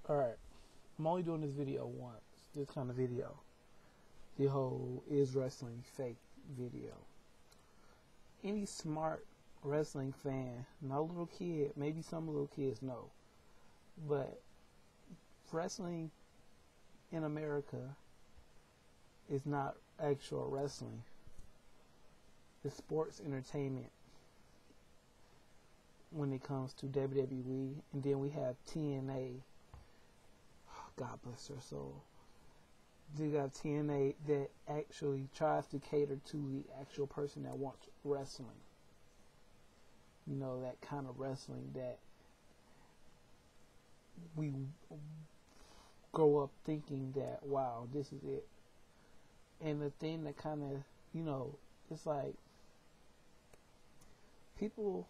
Alright, I'm only doing this video once. This kind of video. The whole is wrestling fake video. Any smart wrestling fan, not a little kid, maybe some little kids know, but wrestling in America is not actual wrestling. It's sports entertainment when it comes to WWE, and then we have TNA. God bless her soul. You got TNA that actually tries to cater to the actual person that wants wrestling. You know, that kind of wrestling that we grow up thinking that, wow, this is it. And the thing that kind of, you know, it's like people,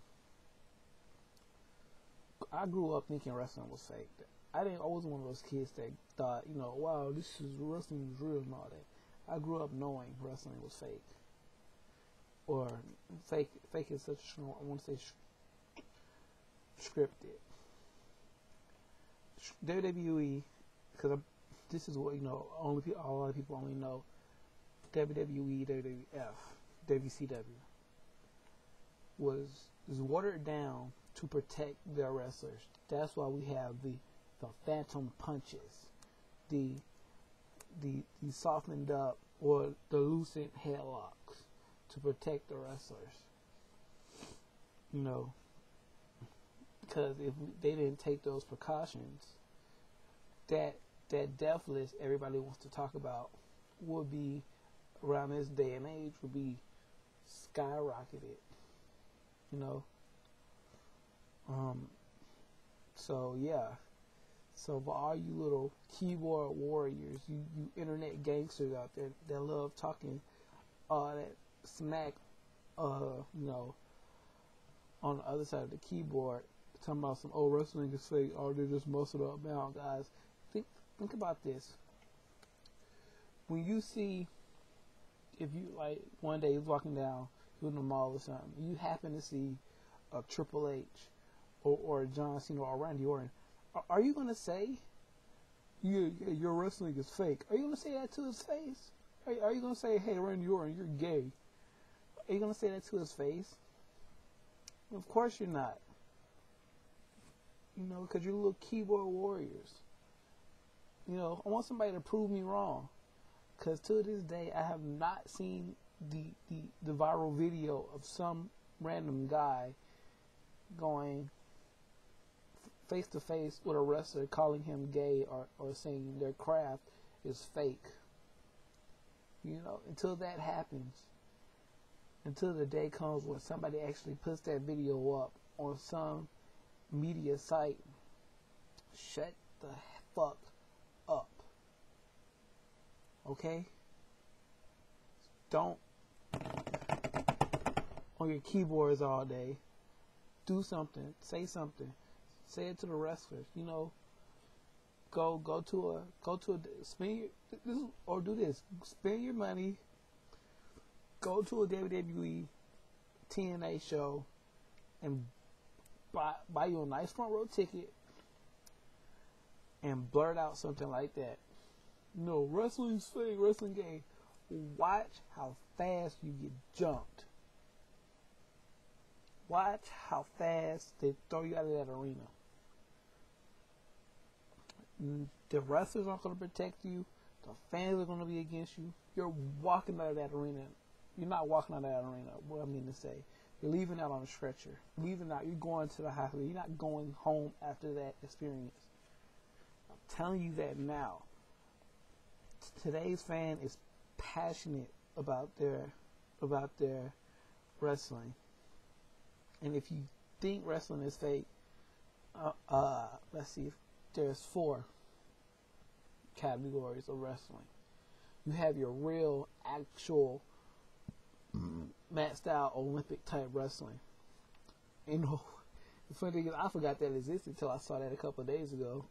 I grew up thinking wrestling was fake. I wasn't one of those kids that thought, you know, wow, this is wrestling is real and all that. I grew up knowing wrestling was fake, or fake is such a strong. I want to say scripted. WWE, because this is what, you know, a lot of people only know. WWE, WWF, WCW was watered down to protect their wrestlers. That's why we have the phantom punches, the softened up or the loosened headlocks to protect the wrestlers. You know, because if they didn't take those precautions, that death list everybody wants to talk about would be, around this day and age, would be skyrocketed. You know. So yeah. So for all you little keyboard warriors, you internet gangsters out there that love talking that smack, you know, on the other side of the keyboard, talking about some old wrestling is fake, or they're just muscled up now, guys. Think about this. When you see, if you, like, one day you're walking down through the mall or something, you happen to see a Triple H or John Cena or Randy Orton, are you going to say your wrestling is fake? Are you going to say that to his face? Are you going to say, hey, Randy Orton, you're gay? Are you going to say that to his face? Of course you're not. You know, because you're little keyboard warriors. You know, I want somebody to prove me wrong. Because to this day, I have not seen the viral video of some random guy going face to face with a wrestler, calling him gay or saying their craft is fake. You know, until that happens, until the day comes when somebody actually puts that video up on some media site, shut the fuck up. Okay? Don't on your keyboards all day. Do something. Say something. Say it to the wrestlers. You know, go to a spend your, or do this. Spend your money. Go to a WWE TNA show and buy you a nice front row ticket and blurt out something like that. No, wrestling's fake, wrestling gay. Watch how fast you get jumped. Watch how fast they throw you out of that arena. The wrestlers aren't going to protect you. The fans are going to be against you. You're walking out of that arena. You're not walking out of that arena. What I mean to say, you're leaving out on a stretcher. Leaving out. You're going to the hospital. You're not going home after that experience. I'm telling you that now. Today's fan is passionate about their wrestling. And if you think wrestling is fake, let's see. There's 4 categories of wrestling. You have your real, actual, matched out Olympic type wrestling. You know, the funny thing is, I forgot that existed until I saw that a couple of days ago.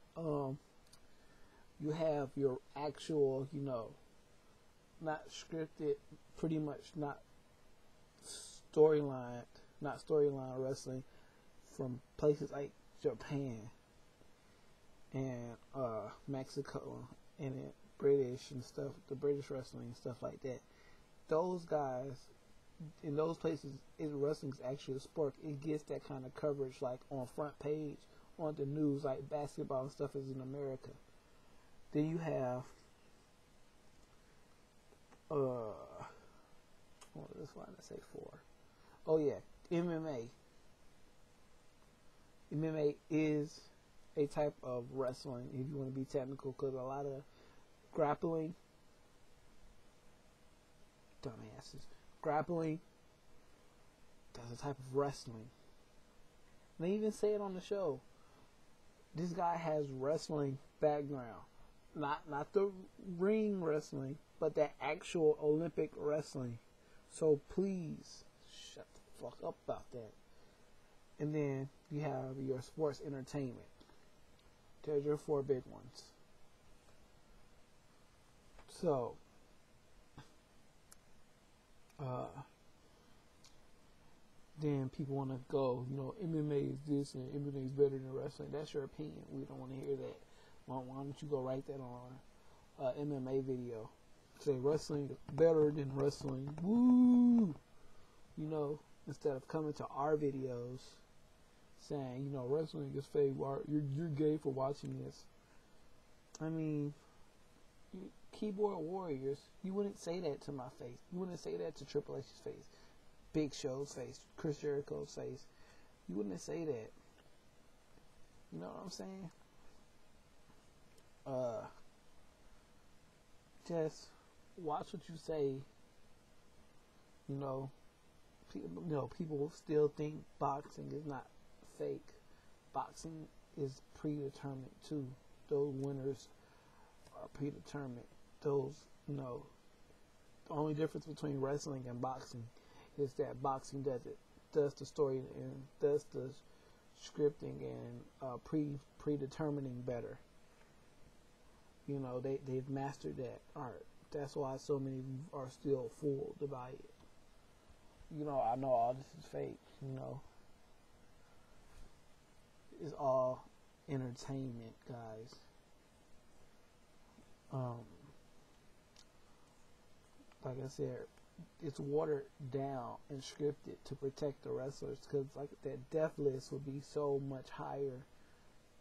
You have your actual, you know, not scripted, pretty much not storyline wrestling from places like Japan and Mexico and British and stuff, the British wrestling and stuff like that. Those guys in those places, wrestling's actually a sport. It gets that kind of coverage, like on front page, on the news, like basketball and stuff is in America. Then you have, what is what I say for? Oh yeah, MMA. MMA is a type of wrestling, if you want to be technical, because a lot of grappling, dumbasses, grappling, that's a type of wrestling. They even say it on the show. This guy has wrestling background, not the ring wrestling, but that actual Olympic wrestling. So please shut the fuck up about that. And then you have your sports entertainment. There's your four big ones. So, then people want to go, MMA is this and MMA is better than wrestling. That's your opinion. We don't want to hear that. Why don't you go write that on an MMA video? Say wrestling is better than wrestling. Woo! Instead of coming to our videos saying, wrestling is fake. You're gay for watching this. I mean, keyboard warriors, you wouldn't say that to my face. You wouldn't say that to Triple H's face, Big Show's face, Chris Jericho's face. You wouldn't say that. You know what I'm saying? Just watch what you say. People still think boxing is not fake. Boxing is predetermined too. Those winners are predetermined. The only difference between wrestling and boxing is that boxing does the story and does the scripting and predetermining better. They've mastered that art. That's why so many are still fooled by it. I know all this is fake. It's all entertainment, guys. Like I said, it's watered down and scripted to protect the wrestlers, because like that death list would be so much higher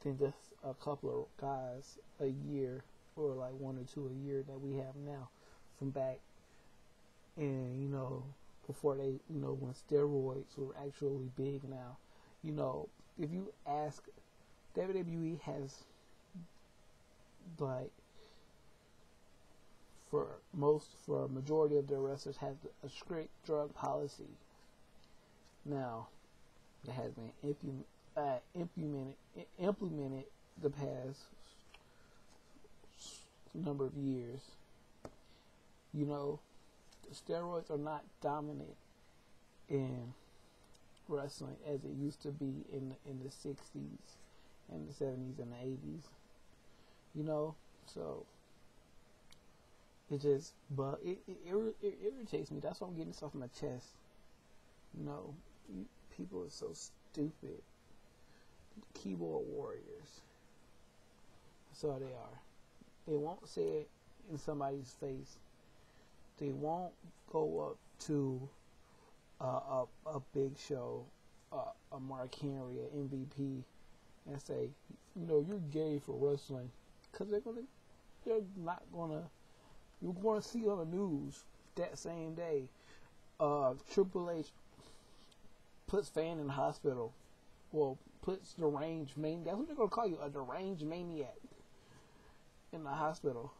than just a couple of guys a year, or like one or two a year that we have now from back and before they when steroids were actually big. Now if you ask, WWE has, like, for a majority of their wrestlers, has a strict drug policy. Now it has been implemented the past number of years. Steroids are not dominant in wrestling as it used to be in the 60s and the 70s and the 80s. So it just, but it irritates me. That's why I'm getting this off my chest. People are so stupid. Keyboard warriors. That's all they are. They won't say it in somebody's face. They won't go up to a Big Show, a Mark Henry, an MVP, and say, you're gay for wrestling, because they're not gonna. You're gonna see on the news that same day, Triple H puts Fan in the hospital. Well, puts deranged maniac. That's what they're gonna call you, a deranged maniac, in the hospital.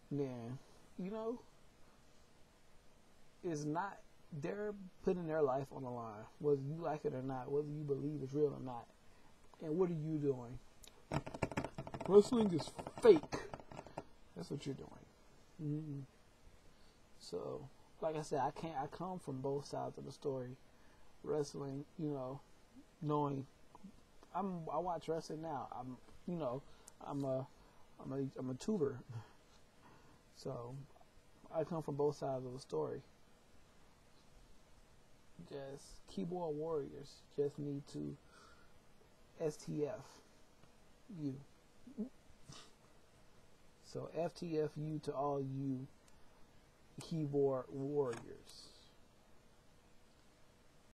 Then, it's not, they're putting their life on the line, whether you like it or not, whether you believe it's real or not. And what are you doing? Wrestling is fake. That's what you're doing. Mm-hmm. So, like I said, I come from both sides of the story. Wrestling, knowing, I watch wrestling now. I'm a tuber. So, I come from both sides of the story. Just keyboard warriors just need to STF. you. So FTFU to all you keyboard warriors.